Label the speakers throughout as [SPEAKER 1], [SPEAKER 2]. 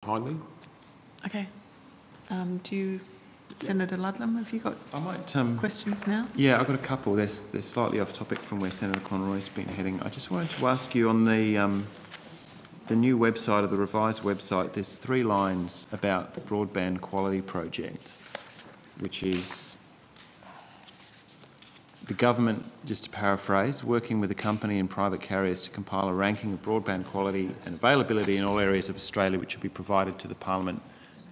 [SPEAKER 1] behind me.
[SPEAKER 2] Okay. Do you, Senator Ludlam, have you got questions now?
[SPEAKER 3] Yeah, I've got a couple. They're slightly off topic from where Senator Conroy's been heading. I just wanted to ask you on the new website, or the revised website, there's 3 lines about the broadband quality project, which is the government, just to paraphrase, working with a company and private carriers to compile a ranking of broadband quality and availability in all areas of Australia, which will be provided to the Parliament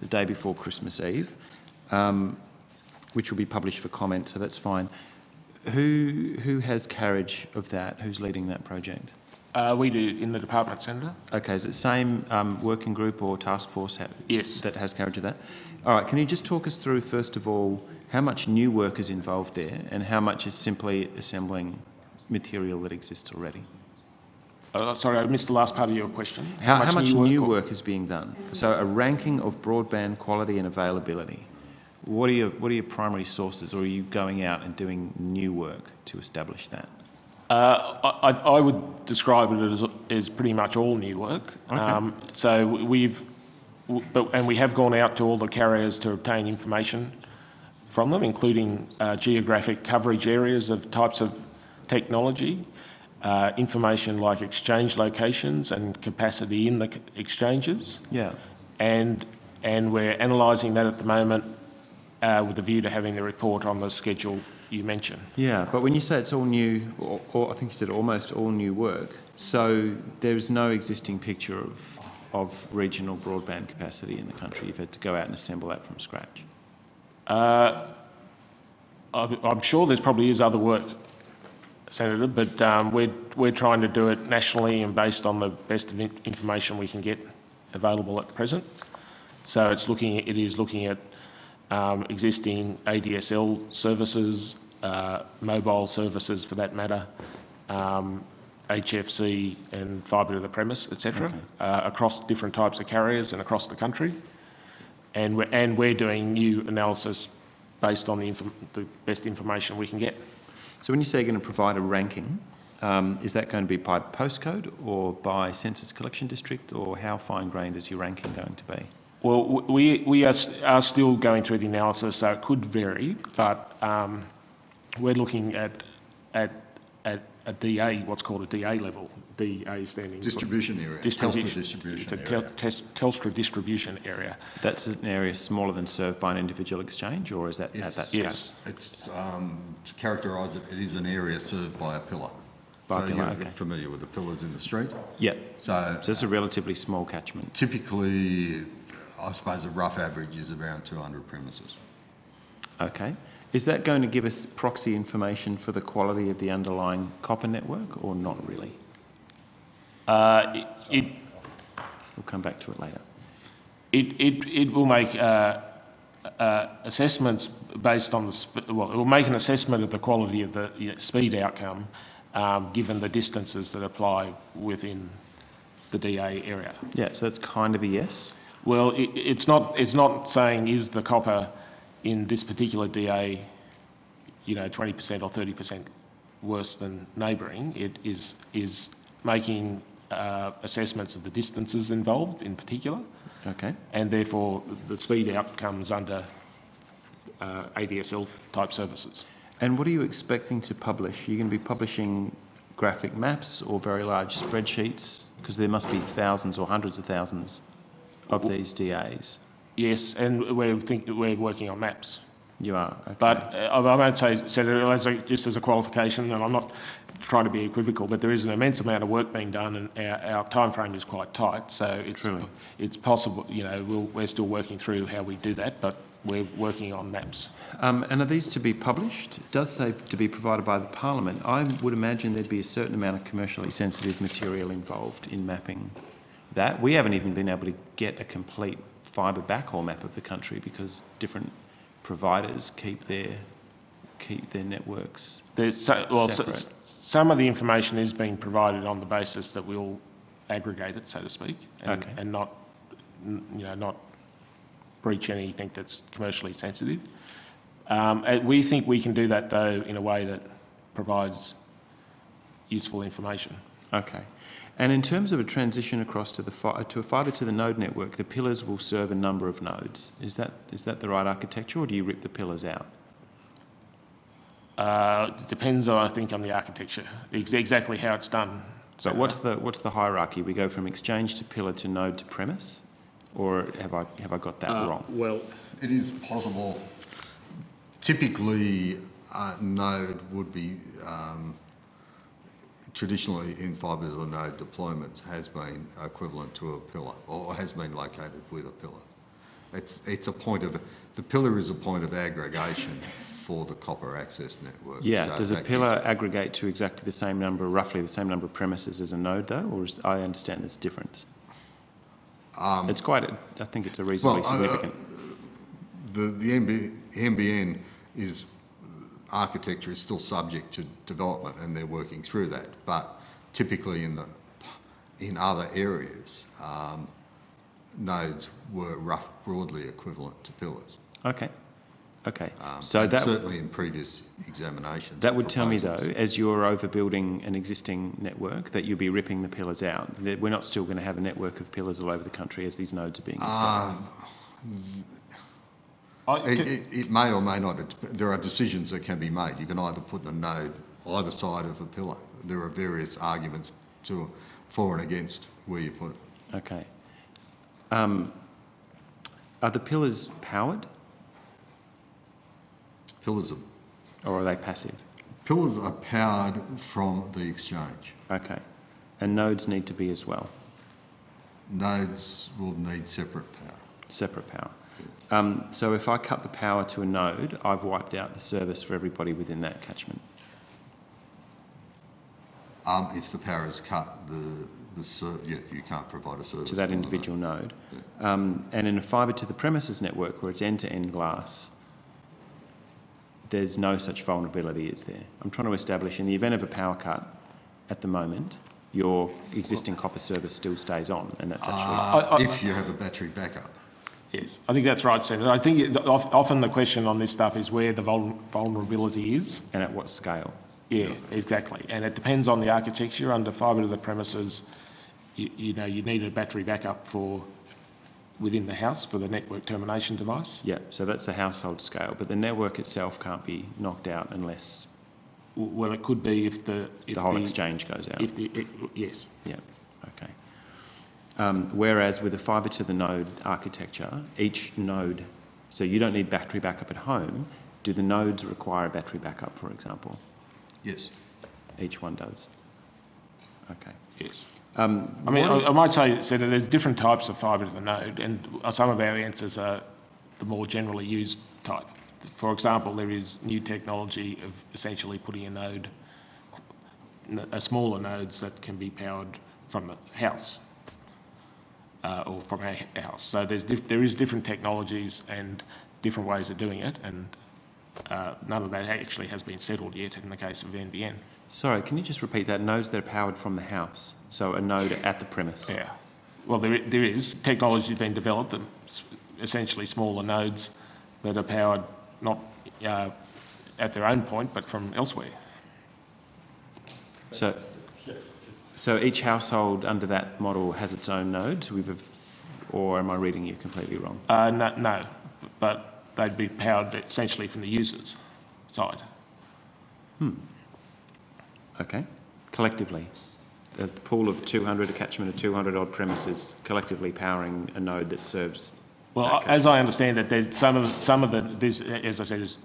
[SPEAKER 3] the day before Christmas Eve, which will be published for comment, so that's fine. Who has carriage of that? Who's leading that project?
[SPEAKER 1] We do in the department, Senator.
[SPEAKER 3] Okay, is it the same working group or task force
[SPEAKER 1] yes.
[SPEAKER 3] that has carriage of that? All right, can you just talk us through, first of all, how much new work is involved there and how much is simply assembling material that exists already?
[SPEAKER 1] Sorry, I missed the last part of your question.
[SPEAKER 3] How much new work is being done? So a ranking of broadband quality and availability. What are your primary sources, or are you going out and doing new work to establish that?
[SPEAKER 1] I would describe it as pretty much all new work.
[SPEAKER 3] Okay.
[SPEAKER 1] So we have gone out to all the carriers to obtain information from them, including geographic coverage areas of types of technology, information like exchange locations and capacity in the exchanges.
[SPEAKER 3] Yeah.
[SPEAKER 1] And we're analysing that at the moment with a view to having the report on the schedule you mentioned.
[SPEAKER 3] Yeah, but when you say it's all new, or I think you said almost all new work, so there's no existing picture of regional broadband capacity in the country. You've had to go out and assemble that from scratch.
[SPEAKER 1] I'm sure there's probably is other work, Senator, but we're trying to do it nationally and based on the best of information we can get available at present. So it is looking at existing ADSL services, mobile services for that matter, HFC and fibre to the premise, etc., okay. Across different types of carriers and across the country. And we're doing new analysis based on the best information we can get.
[SPEAKER 3] So when you say you're going to provide a ranking, is that going to be by postcode or by census collection district, or how fine-grained is your ranking going to be?
[SPEAKER 1] Well, we are still going through the analysis, so it could vary, but we're looking at a DA, what's called a DA level. DA standing
[SPEAKER 4] distribution area. Telstra distribution area.
[SPEAKER 1] Telstra distribution area.
[SPEAKER 3] That's an area smaller than served by an individual exchange, or is that at that scale?
[SPEAKER 1] Yes.
[SPEAKER 4] It's to characterise it, it is an area served by a pillar.
[SPEAKER 3] By a pillar,
[SPEAKER 4] you're
[SPEAKER 3] okay.
[SPEAKER 4] familiar with the pillars in the street?
[SPEAKER 3] Yeah.
[SPEAKER 4] So
[SPEAKER 3] it's a relatively small catchment.
[SPEAKER 4] Typically, I suppose a rough average is around 200 premises.
[SPEAKER 3] Okay. Is that going to give us proxy information for the quality of the underlying copper network, or not really? We'll come back to it later.
[SPEAKER 1] It will make assessments based on it will make an assessment of the quality of the speed outcome, given the distances that apply within the DA area.
[SPEAKER 3] Yeah, so that's kind of a yes.
[SPEAKER 1] Well, it's not saying is the copper in this particular DA, 20% or 30% worse than neighbouring. It is making assessments of the distances involved in particular.
[SPEAKER 3] Okay.
[SPEAKER 1] And therefore the speed outcomes under ADSL type services.
[SPEAKER 3] And what are you expecting to publish? Are you going to be publishing graphic maps or very large spreadsheets? Because there must be thousands or hundreds of thousands of these DAs.
[SPEAKER 1] Yes, and we're working on maps.
[SPEAKER 3] You are, okay.
[SPEAKER 1] But I won't say, Senator, just as a qualification, and I'm not trying to be equivocal, but there is an immense amount of work being done, and our time frame is quite tight. So it's possible, we're still working through how we do that, but we're working on maps.
[SPEAKER 3] And are these to be published? It does say to be provided by the Parliament. I would imagine there'd be a certain amount of commercially sensitive material involved in mapping that. We haven't even been able to get a complete fibre backhaul map of the country because different providers keep their networks separate.
[SPEAKER 1] Some of the information is being provided on the basis that we'll aggregate it, so to speak, and not breach anything that's commercially sensitive. We think we can do that though in a way that provides useful information.
[SPEAKER 3] Okay. And in terms of a transition across to to a fibre to the node network, the pillars will serve a number of nodes. Is that the right architecture, or do you rip the pillars out?
[SPEAKER 1] It depends, I think, on the architecture, exactly how it's done.
[SPEAKER 3] So what's the hierarchy? We go from exchange to pillar to node to premise, or have I got that wrong?
[SPEAKER 1] Well,
[SPEAKER 4] It is possible. Typically, a node would be traditionally in fibre to the node deployments has been equivalent to a pillar, or has been located with a pillar. It's a point of, the pillar is a point of aggregation for the copper access network.
[SPEAKER 3] Yeah,
[SPEAKER 4] So
[SPEAKER 3] does a
[SPEAKER 4] that
[SPEAKER 3] pillar aggregate to exactly the same number, roughly the same number of premises as a node though, or I understand there's a difference? It's quite, I think it's a reasonably significant.
[SPEAKER 4] The NBN is, architecture is still subject to development and they're working through that, but typically in other areas, nodes were broadly equivalent to pillars.
[SPEAKER 3] Okay.
[SPEAKER 4] So that certainly in previous examinations.
[SPEAKER 3] That would tell me though, as you're overbuilding an existing network, that you'll be ripping the pillars out. That we're not still going to have a network of pillars all over the country as these nodes are being installed.
[SPEAKER 4] It may or may not. There are decisions that can be made. You can either put a node either side of a pillar. There are various arguments for and against where you put it.
[SPEAKER 3] Okay. Are the pillars powered?
[SPEAKER 4] Pillars
[SPEAKER 3] are they passive?
[SPEAKER 4] Pillars are powered from the exchange.
[SPEAKER 3] Okay. And nodes need to be as well?
[SPEAKER 4] Nodes will need separate power.
[SPEAKER 3] Separate power. So if I cut the power to a node, I've wiped out the service for everybody within that catchment.
[SPEAKER 4] If the power is cut, you can't provide a service
[SPEAKER 3] to that individual node. Yeah. And in a fibre to the premises network where it's end-to-end glass, there's no such vulnerability, is there? I'm trying to establish, in the event of a power cut, at the moment, your existing copper service still stays on, and that's actually...
[SPEAKER 4] if you have a battery backup.
[SPEAKER 1] Yes, I think that's right, Senator. I think often the question on this stuff is where the vulnerability is.
[SPEAKER 3] And at what scale.
[SPEAKER 1] Yeah, exactly. And it depends on the architecture. Under fibre to the premises, you need a battery backup for within the house for the network termination device.
[SPEAKER 3] Yeah, so that's the household scale, but the network itself can't be knocked out unless...
[SPEAKER 1] Well, it could be if the
[SPEAKER 3] whole exchange goes out.
[SPEAKER 1] Yes.
[SPEAKER 3] Yeah, okay. Whereas with a fibre to the node architecture, each node, so you don't need battery backup at home. Do the nodes require a battery backup, for example?
[SPEAKER 4] Yes.
[SPEAKER 3] Each one does. Okay.
[SPEAKER 1] Yes. I might say, Senator, there's different types of fibre to the node, and some of our answers are the more generally used type. For example, there is new technology of essentially putting a smaller nodes that can be powered from the house or from our house. So there is different technologies and different ways of doing it, and none of that actually has been settled yet in the case of NBN.
[SPEAKER 3] Sorry, can you just repeat that? Nodes that are powered from the house, so a node at the premise.
[SPEAKER 1] Yeah. Well, there is technology being developed, and essentially smaller nodes that are powered not at their own point, but from elsewhere. So each household under that model has its own nodes, or am I reading you completely wrong? No, but they'd be powered essentially from the user's side.
[SPEAKER 3] Okay. Collectively, a pool of 200, a catchment of 200 odd premises collectively powering a node that serves.
[SPEAKER 1] Well, as I understand it, there's some of this, as I said, is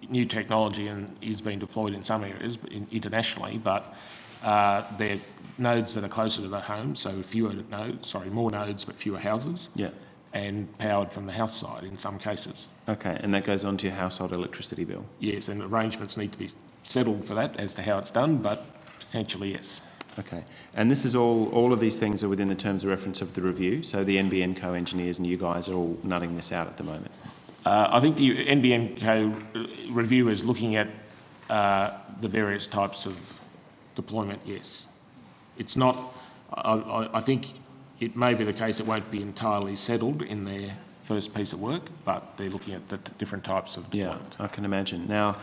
[SPEAKER 1] new technology and is being deployed in some areas internationally, but they're nodes that are closer to the home, so more nodes but fewer houses. Yeah. And powered from the house side in some cases.
[SPEAKER 3] Okay, and that goes on to your household electricity bill?
[SPEAKER 1] Yes, and arrangements need to be settled for that as to how it's done, but potentially yes.
[SPEAKER 3] Okay, and this is all of these things are within the terms of reference of the review, so the NBN co-engineers and you guys are all nutting this out at the moment?
[SPEAKER 1] I think the NBN co-review is looking at the various types of deployment, yes. It's not, I think it may be the case it won't be entirely settled in their first piece of work, but they're looking at the different types of deployment.
[SPEAKER 3] Yeah, I can imagine. Now,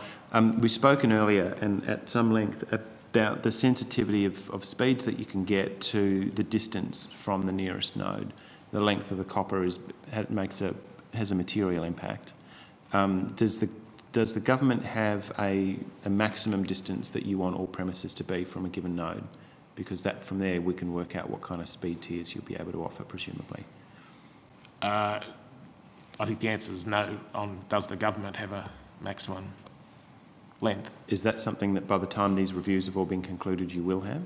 [SPEAKER 3] we've spoken earlier and at some length the sensitivity of speeds that you can get to the distance from the nearest node. The length of the copper has a material impact. Does the government have a maximum distance that you want all premises to be from a given node? Because from there we can work out what kind of speed tiers you'll be able to offer, presumably.
[SPEAKER 1] I think the answer is no on does the government have a maximum length.
[SPEAKER 3] Is that something that by the time these reviews have all been concluded you will have?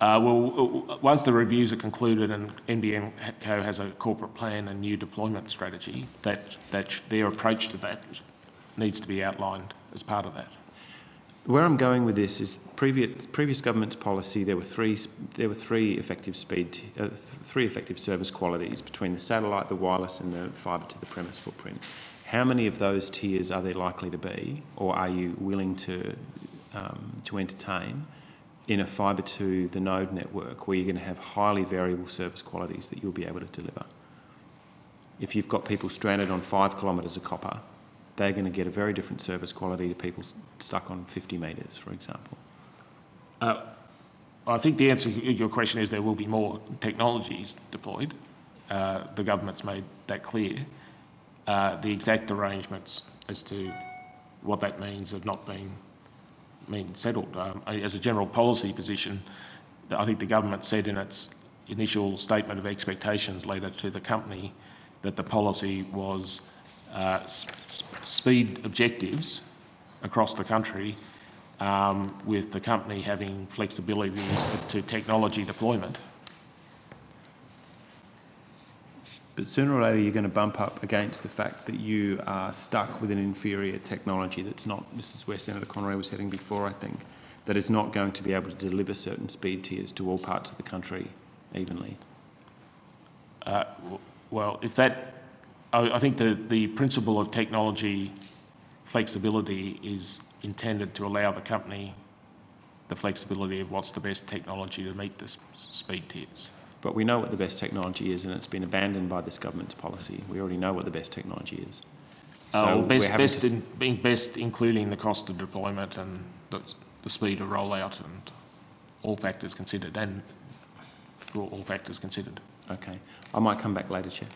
[SPEAKER 1] Well, once the reviews are concluded and NBN Co has a corporate plan and new deployment strategy, their approach to that needs to be outlined as part of that.
[SPEAKER 3] Where I'm going with this is previous government's policy. There were three effective three effective service qualities between the satellite, the wireless, and the fibre to the premise footprint. How many of those tiers are there likely to be, or are you willing to entertain in a fibre to the node network, where you're going to have highly variable service qualities that you'll be able to deliver? If you've got people stranded on 5 kilometres of copper, they're going to get a very different service quality to people stuck on 50 metres, for example.
[SPEAKER 1] I think the answer to your question is there will be more technologies deployed. The government's made that clear. The exact arrangements as to what that means have not been settled. As a general policy position, I think the government said in its initial statement of expectations letter to the company that the policy was speed objectives across the country, with the company having flexibility as to technology deployment.
[SPEAKER 3] But sooner or later you're going to bump up against the fact that you are stuck with an inferior technology that's not, this is where Senator Conroy was heading before, I think, that is not going to be able to deliver certain speed tiers to all parts of the country evenly.
[SPEAKER 1] Well, if that, I think the principle of technology flexibility is intended to allow the company the flexibility of what's the best technology to meet the speed tiers.
[SPEAKER 3] But we know what the best technology is, and it's been abandoned by this government's policy. We already know what the best technology is. So
[SPEAKER 1] best including the cost of deployment and the speed of rollout and all factors considered, Okay. I might come back later, Chair.